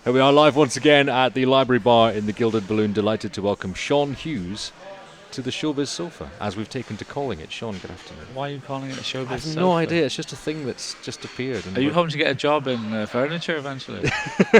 Here we are live once again at the Library Bar in the Gilded Balloon. Delighted to welcome Sean Hughes to the Showbiz Sofa, as we've taken to calling it. Sean, good afternoon. Why are you calling it a Showbiz I have Sofa? no idea. It's just a thing that's just appeared. Are you hoping to get a job in furniture eventually?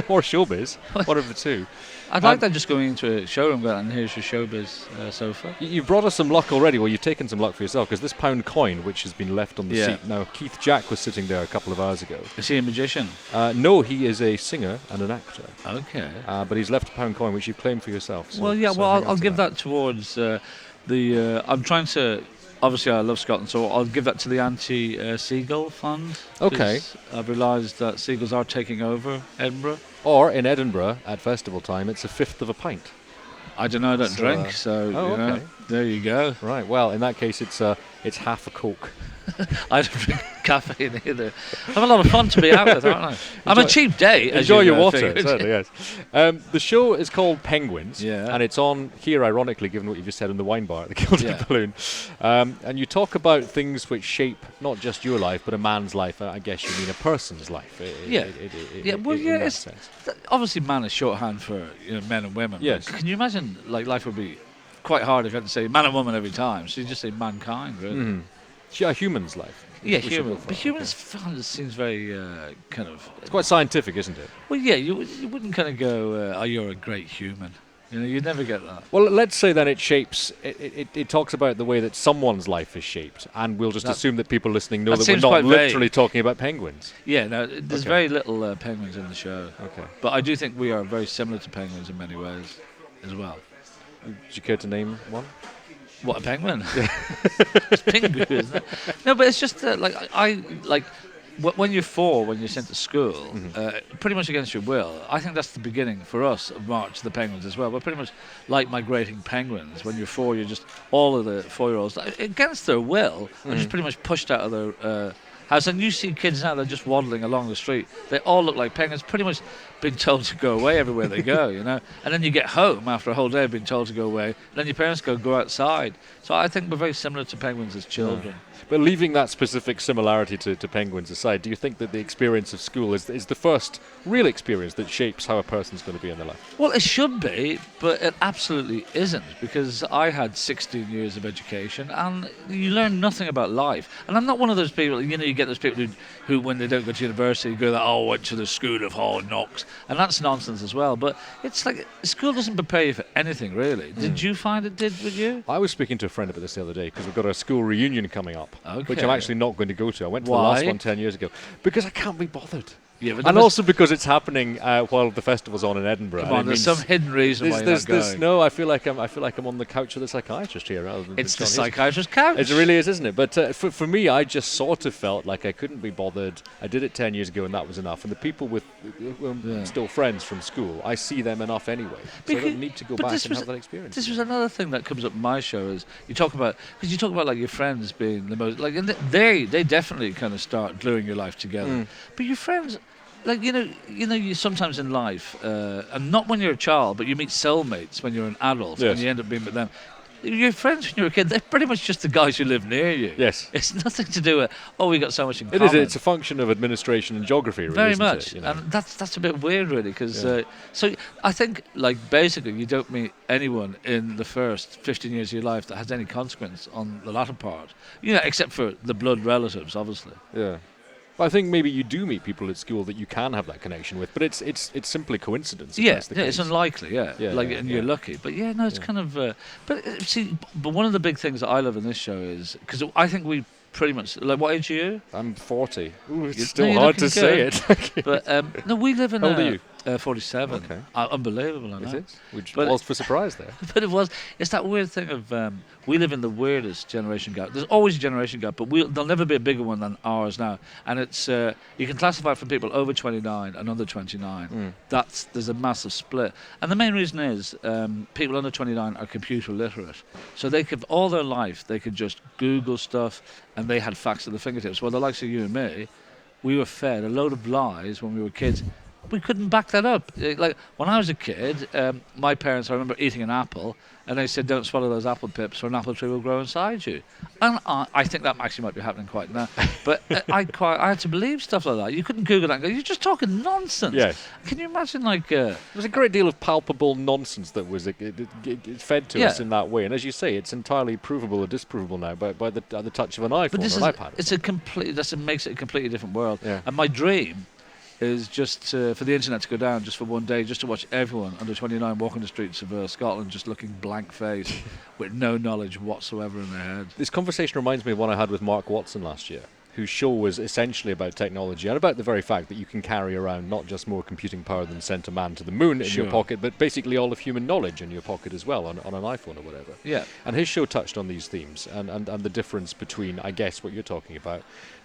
or Showbiz, one of the two. I'd like that, just going into a showroom going, and here's your Showbiz sofa. You've brought us some luck already. Well, you've taken some luck for yourself, because this pound coin, which has been left on the seat. Now, Keith Jack was sitting there a couple of hours ago. Is he a magician? No, he is a singer and an actor. Okay. But he's left a pound coin, which you've claimed for yourself. So, well, yeah, so I'll give that towards I'm trying to... Obviously, I love Scotland, so I'll give that to the anti-seagull fund. Okay. I've realised that seagulls are taking over Edinburgh. Or in Edinburgh, at festival time, it's a fifth of a pint. I don't know, I don't drink, so okay. There you go. Right, well, in that case, it's half a Coke. I don't drink caffeine either. I'm a lot of fun to be out with, aren't I? I'm a cheap date. Enjoy your water, certainly, yes. The show is called Penguins, and it's on here, ironically, given what you just said, in the wine bar at the Gilded Balloon. And you talk about things which shape not just your life, but a man's life. I guess you mean a person's life. Obviously, man is shorthand for men and women. Yes. Can you imagine, life would be quite hard if you had to say man and woman every time. So you just say mankind, really. Mm. Yeah, human's life. Yeah, human. But humans seems very kind of... It's quite scientific, isn't it? Well, yeah, you wouldn't kind of go, oh, you're a great human. You'd never get that. Well, let's say then it shapes... It talks about the way that someone's life is shaped, and we'll just assume that people listening know that we're not literally talking about penguins. Yeah, no, there's very little penguins in the show. Okay. But I do think we are very similar to penguins in many ways as well. Do you care to name one? What, a penguin? It's Pingu, isn't it? No, but it's just when you're 4, when you're sent to school, pretty much against your will. I think that's the beginning for us of March the Penguins as well. We're pretty much like migrating penguins. When you're 4, you're just all of the 4-year-olds against their will are just pretty much pushed out of their house. And you see kids now, they're just waddling along the street. They all look like penguins, pretty much been told to go away everywhere they go, And then you get home after a whole day of being told to go away, and then your parents go outside. So I think we're very similar to penguins as children. Yeah. But leaving that specific similarity to penguins aside, do you think that the experience of school is the first real experience that shapes how a person's going to be in their life? Well, it should be, but it absolutely isn't, because I had 16 years of education and you learn nothing about life. And I'm not one of those people, you get those people who when they don't go to university, go, I went to the school of hard knocks. And that's nonsense as well. But it's like school doesn't prepare you for anything, really. Did you find it did with you? I was speaking to a friend about this the other day, because we've got a school reunion coming up. Okay. Which I'm actually not going to go to. I went to the last one 10 years ago because I can't be bothered. Yeah, and also because it's happening while the festival's on in Edinburgh. Come on, there's some hidden reason why you're not going. No, I feel like I'm on the couch with a psychiatrist here rather than. It's the psychiatrist's couch. It really is, isn't it? But for me, I just sort of felt like I couldn't be bothered. I did it 10 years ago, and that was enough. And the people with still friends from school, I see them enough anyway. So I don't need to go back and have that experience. This was another thing that comes up in my show is you talk about like your friends being the most and they definitely kind of start gluing your life together. But your friends. You sometimes in life, and not when you're a child, but you meet soulmates when you're an adult, and you end up being with them. Your friends when you're a kid, they're pretty much just the guys who live near you. Yes. It's nothing to do with, we got so much in common. It is. It's a function of administration and geography, really, very isn't much. It, and that's a bit weird, really, because so I think, basically, you don't meet anyone in the first 15 years of your life that has any consequence on the latter part, except for the blood relatives, obviously. Yeah. Well, I think maybe you do meet people at school that you can have that connection with, but it's simply coincidence. It's unlikely. And you're lucky. But it's kind of. But one of the big things that I love in this show is because I think we pretty much what age are you? I'm 40. Ooh, it's still hard to say it. But we live in. How old are you? 47. Okay. Unbelievable, I know. Is it? Which was for surprise there. But it's that weird thing of we live in the weirdest generation gap. There's always a generation gap, but there'll never be a bigger one than ours now. And it's you can classify it from people over 29 and under 29. There's a massive split. And the main reason is people under 29 are computer literate. So they could, all their life, they could just Google stuff and they had facts at their fingertips. Well, the likes of you and me, we were fed a load of lies when we were kids. we couldn't back that up. Like when I was a kid, my parents, I remember eating an apple, and they said, "Don't swallow those apple pips, or an apple tree will grow inside you." And I think that actually might be happening quite now. But I had to believe stuff like that. You couldn't Google that and go, "You're just talking nonsense." Yes. Can you imagine, like? There was a great deal of palpable nonsense that was fed to us in that way, and as you say, it's entirely provable or disprovable now by the touch of an iPhone or an iPad. It's a complete. That makes it a completely different world. Yeah. And my dream is just for the internet to go down just for one day, just to watch everyone under 29 walking the streets of Scotland just looking blank-faced with no knowledge whatsoever in their head. This conversation reminds me of one I had with Mark Watson last year, whose show was essentially about technology and about the very fact that you can carry around not just more computing power than sent a man to the moon in your pocket, but basically all of human knowledge in your pocket as well on an iPhone or whatever. Yeah. And his show touched on these themes and the difference between, I guess, what you're talking about,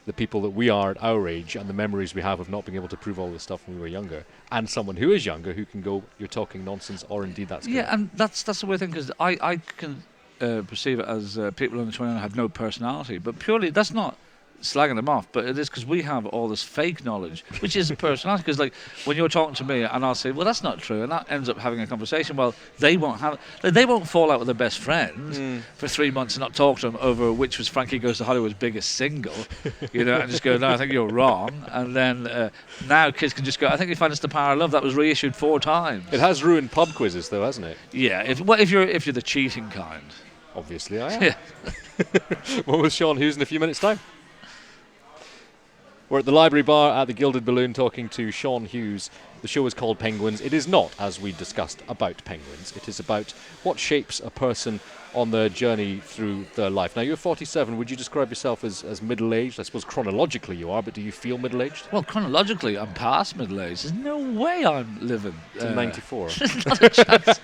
the people that we are at our age and the memories we have of not being able to prove all this stuff when we were younger, and someone who is younger who can go, "You're talking nonsense," or "Indeed, that's good." Yeah, and that's the weird thing, because I can perceive it as people under 29 have no personality, but purely that's not slagging them off, but it is because we have all this fake knowledge, which is a personality. Because like when you're talking to me and I'll say, "Well, that's not true," and that ends up having a conversation. Well, they won't fall out with their best friend for 3 months and not talk to them over which was Frankie Goes to Hollywood's biggest single, and just go, "No, I think you're wrong." And then now kids can just go, "I think you find It's the Power of Love. That was reissued 4 times." It has ruined pub quizzes, though, hasn't it? Yeah, if you're the cheating kind. Obviously, I am. Yeah. Well, with Sean Hughes in a few minutes' time. We're at the Library Bar at the Gilded Balloon talking to Sean Hughes. The show is called Penguins. It is not, as we discussed, about penguins. It is about what shapes a person on their journey through their life. Now, you're 47. Would you describe yourself as middle-aged? I suppose chronologically you are, but do you feel middle-aged? Well, chronologically, I'm past middle-aged. There's no way I'm living to 94. There's not a chance.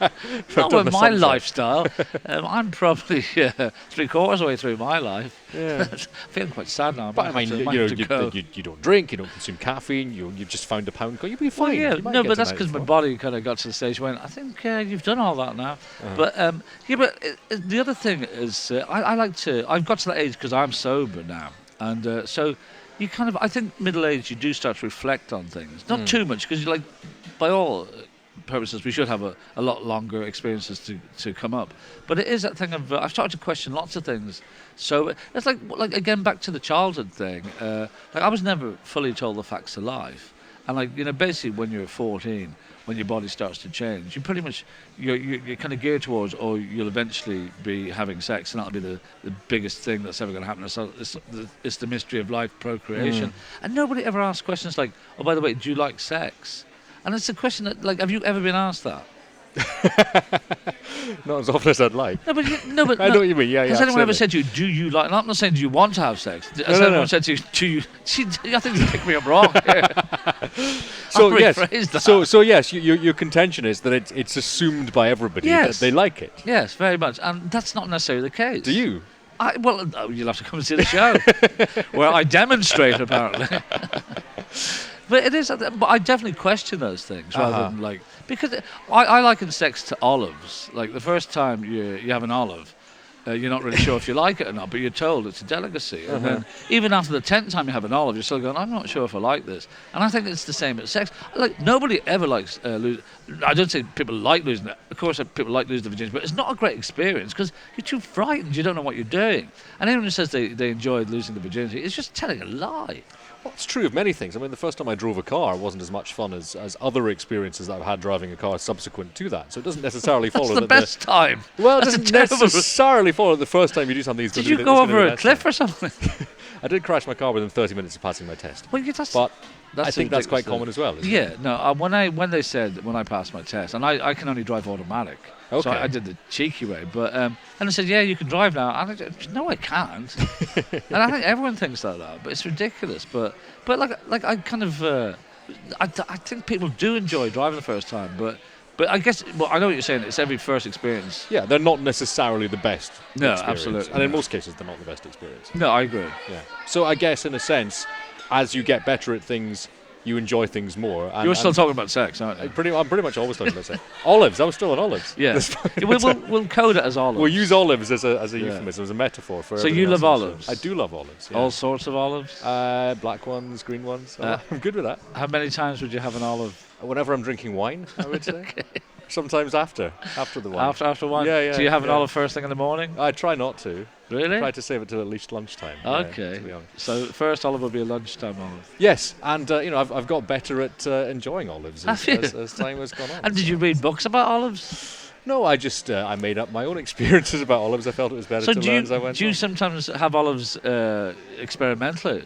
Not with my lifestyle. I'm probably 3/4 of the way through my life. Yeah. Feeling quite sad now. But I mean, you don't drink, you don't consume caffeine, you've just found a pound. You'll be fine. Well, yeah, no, but that's because my body kind of got to the stage when I think you've done all that now. But the other thing is I like to. I've got to that age because I'm sober now, and so you kind of. I think middle age you do start to reflect on things, not too much because like by all purposes we should have a lot longer experiences to come up. But it is that thing of I've started to question lots of things. So it's like again back to the childhood thing. Like I was never fully told the facts of life, and basically when you're 14. When your body starts to change, you pretty much you're kind of geared towards, or you'll eventually be having sex, and that'll be the biggest thing that's ever going to happen. So it's the mystery of life, procreation, and nobody ever asks questions like, "Oh, by the way, do you like sex?" And it's a question that, like, have you ever been asked that? Not as often as I'd like. No, but I know what you mean. Yeah, Has anyone ever said to you, "Do you like?" And I'm not saying, "Do you want to have sex?" Has anyone said to you, "Do you?" I think you picked me up wrong. So yes. That. So yes, your contention is that it's assumed by everybody that they like it. Yes, very much, and that's not necessarily the case. Do you? Well, you'll have to come and see the show where I demonstrate apparently. But it is. But I definitely question those things rather than because I liken sex to olives. Like the first time you have an olive, you're not really sure if you like it or not, but you're told it's a delicacy. And then even after the 10th time you have an olive, you're still going, "I'm not sure if I like this." And I think it's the same at sex. Like nobody ever likes lose. I don't say people like losing it. Of course, people like losing the virginity, but it's not a great experience because you're too frightened. You don't know what you're doing. And anyone who says they enjoyed losing the virginity is just telling a lie. Well, it's true of many things. I mean, the first time I drove a car wasn't as much fun as other experiences that I've had driving a car subsequent to that. So it doesn't necessarily follow That's the best time. Well, it doesn't necessarily follow the first time you do something. Did you go over a cliff or something? I did crash my car within 30 minutes of passing my test. Well, but I think that's quite common as well, isn't it? Yeah, no. When they said when I passed my test, and I can only drive automatic, so I did the cheeky way. But and they said, "Yeah, you can drive now." And I said, "No, I can't." And I think everyone thinks like that, but it's ridiculous. But like I kind of I think people do enjoy driving the first time, but I guess I know what you're saying. It's every first experience. Yeah, they're not necessarily the best. No, experience. Absolutely. And in most cases, they're not the best experience. No, I agree. Yeah. So I guess in a sense, as you get better at things, you enjoy things more. And You're still talking about sex, aren't you? I'm pretty much always talking about sex. Olives. I was still on olives. Yeah. We'll code it as olives. We'll use olives as a euphemism, as a metaphor for. So you love olives? I do love olives. Yeah. All sorts of olives? Black ones, green ones. I'm good with that. How many times would you have an olive? Whenever I'm drinking wine, I would say. Okay. Sometimes after the wine. After wine? Yeah. Do you have an olive first thing in the morning? I try not to. Really? Try to save it till at least lunchtime. Okay. To be honest. So first olive will be a lunchtime olive. Yes, and I've got better at enjoying olives as time has gone on. And did you read books about olives? No, I just I made up my own experiences about olives. I felt it was better to learn as I went on. Do you sometimes have olives experimentally?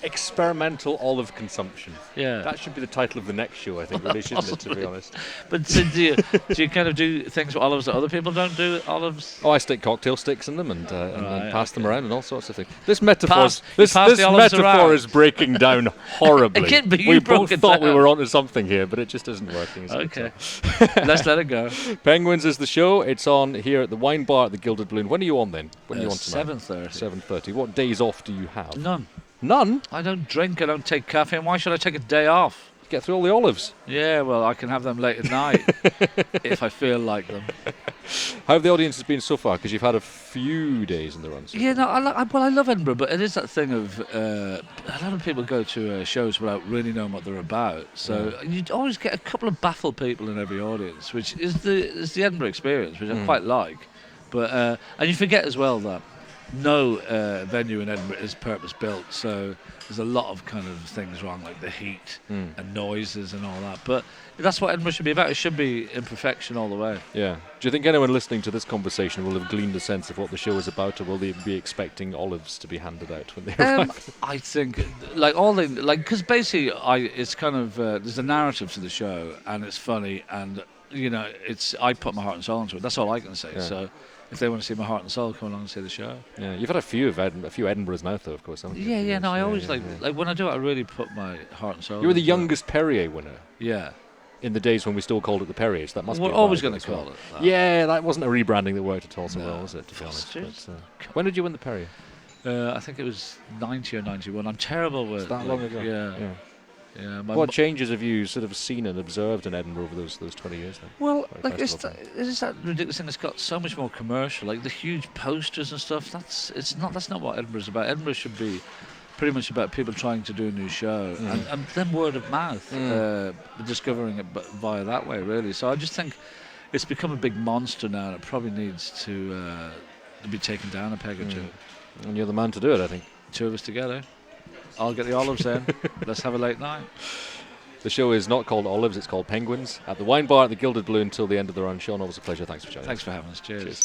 Experimental olive consumption. Yeah. That should be the title of the next show, I think, really, shouldn't it, to be honest? But so do you kind of do things with olives that other people don't do with olives? Oh, I stick cocktail sticks in them and pass them around and all sorts of things. This metaphor is breaking down horribly. Again, but we both thought we were onto something here, but it just isn't working. Okay. Let's let it go. Penguins is the show. It's on here at the Wine Bar at the Gilded Balloon. When are you on then? When are you on tonight? 7:30. 7:30. What days off do you have? None. None? I don't drink, I don't take caffeine. Why should I take a day off? Get through all the olives. Yeah, well, I can have them late at night if I feel like them. How have the audiences been so far? Because you've had a few days in the run. Yeah, no, I love Edinburgh, but it is that thing of a lot of people go to shows without really knowing what they're about. So you always get a couple of baffled people in every audience, which is the Edinburgh experience, which I quite like. But and you forget as well that no venue in Edinburgh is purpose-built, so there's a lot of kind of things wrong, like the heat and noises and all that. But that's what Edinburgh should be about. It should be imperfection all the way. Yeah. Do you think anyone listening to this conversation will have gleaned a sense of what the show is about, or will they be expecting olives to be handed out when they arrive? I think, because basically, it's kind of there's a narrative to the show, and it's funny, and I put my heart and soul into it. That's all I can say. Yeah. So if they want to see my heart and soul, come along and see the show. Yeah, you've had a few Edinburghs now, though, of course, haven't you? Yeah. No, I always like when I do it, I really put my heart and soul. You were the youngest Perrier winner. Yeah. In the days when we still called it the Perrier, so that must be. We're always going to call it that. Yeah, that wasn't a rebranding that worked at all so well, was it? To be honest. But, when did you win the Perrier? I think it was 90 or 91. I'm terrible with. It's that long ago. Yeah. What changes have you sort of seen and observed in Edinburgh over those 20 years then? Well, it's that ridiculous thing that's got so much more commercial, like the huge posters and stuff. That's not what Edinburgh's about. Edinburgh should be pretty much about people trying to do a new show and then word of mouth, discovering it via that way, really. So I just think it's become a big monster now, and it probably needs to be taken down a peg or two. And you're the man to do it, I think. Two of us together. I'll get the olives in. Let's have a late night. The show is not called Olives, it's called Penguins. At the Wine Bar at the Gilded Balloon till the end of the run. Sean, always a pleasure. Thanks for joining us. Thanks for having us. Cheers.